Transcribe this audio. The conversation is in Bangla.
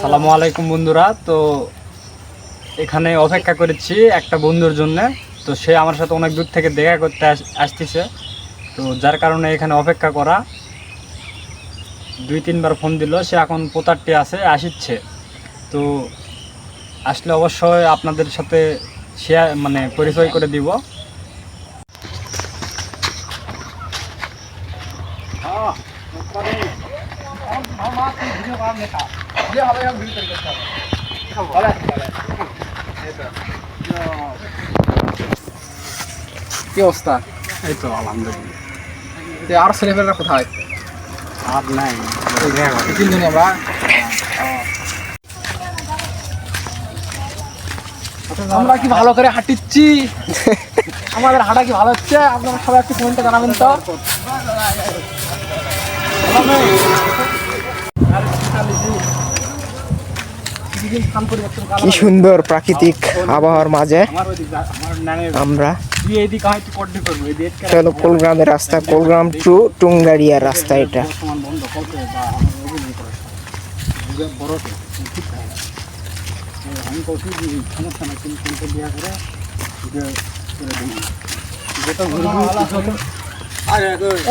সালামু আলাইকুম বন্ধুরা। তো এখানে অপেক্ষা করেছি একটা বন্ধুর জন্য। তো সে আমার সাথে অনেক দূর থেকে দেখা করতে আসতেছে। তো যার কারণে এখানে অপেক্ষা করা। 2-3 বার ফোন দিল, সে এখন পোতারটি আছে, আসছে। তো আসলে অবশ্যই আপনাদের সাথে শেয়ার পরিচয় করে দিব। কি অবস্থা? এই তো আলহামদুলিল্লাহ। আর ছেলেপেলেরা কোথায়? আর নাই, তিনজনই আমরা। আমরা কি ভালো করে হাঁটিচ্ছি? আমাদের হাঁটা কি ভালো হচ্ছে? আপনারা সবাই একটু কমেন্টে জানাবেন তো। কি সুন্দর প্রাকৃতিক আবহাওয়ার মাঝে আমরা চলো কোলগ্রামের রাস্তা, কোলগ্রাম টু টুঙ্গারিয়া রাস্তা। এটা সমস্যা